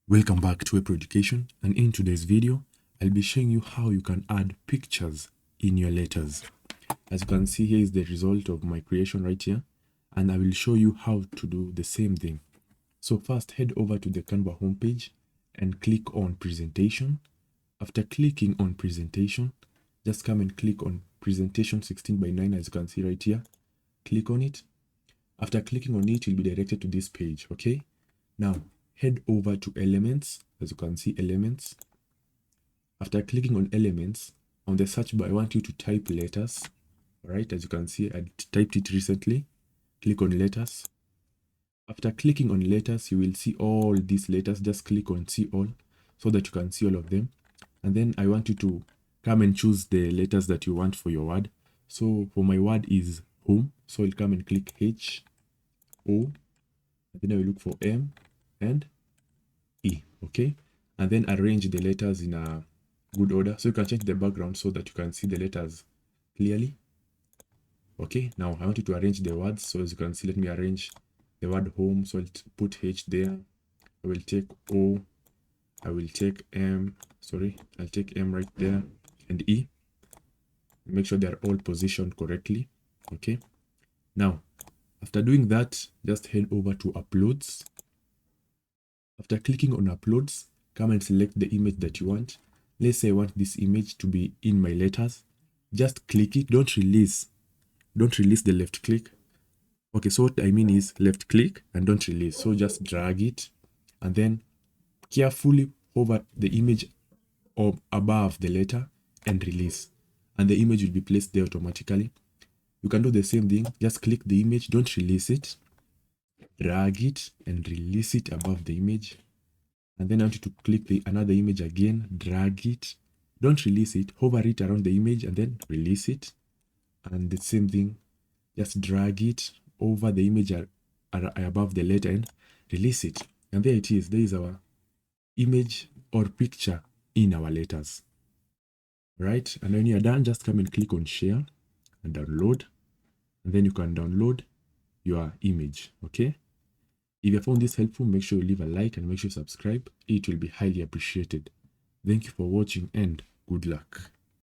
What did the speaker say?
Welcome back to April Education, and in today's video, I'll be showing you how you can add pictures in your letters. As you can see, here is the result of my creation right here, and I will show you how to do the same thing. So first, head over to the Canva homepage and click on Presentation. After clicking on Presentation, just come and click on Presentation 16:9, as you can see right here. Click on it. After clicking on it, you'll be directed to this page, okay? Now, head over to Elements, as you can see, Elements. After clicking on Elements, on the search bar, I want you to type letters. All right, as you can see, I typed it recently. Click on Letters. After clicking on Letters, you will see all these letters. Just click on See All so that you can see all of them. And then I want you to come and choose the letters that you want for your word. So for my word is Home. So I'll come and click H, O, and then I will look for M and E, okay? And then arrange the letters in a good order. So you can change the background so that you can see the letters clearly. Okay, now I want you to arrange the words. So as you can see, let me arrange the word home. So I'll put H there. I will take O. I will take M. Sorry, I'll take M right there and E. Make sure they're all positioned correctly. Okay, now after doing that, just head over to Uploads. After clicking on Uploads, come and select the image that you want. Let's say I want this image to be in my letters. Just click it. Don't release the left click. Okay, so what I mean is left click and don't release. So just drag it and then carefully hover the image above the letter and release. And the image will be placed there automatically. You can do the same thing. Just click the image. Don't release it. Drag it and release it above the image. And then I want you to click another image again, drag it, don't release it, hover it around the image and then release it. And the same thing, just drag it over the image above the letter and release it. And there it is. There is our image or picture in our letters. Right? And when you're done, just come and click on Share and download. And then you can download your image. Okay? If you found this helpful, make sure you leave a like and make sure you subscribe. It will be highly appreciated. Thank you for watching and good luck.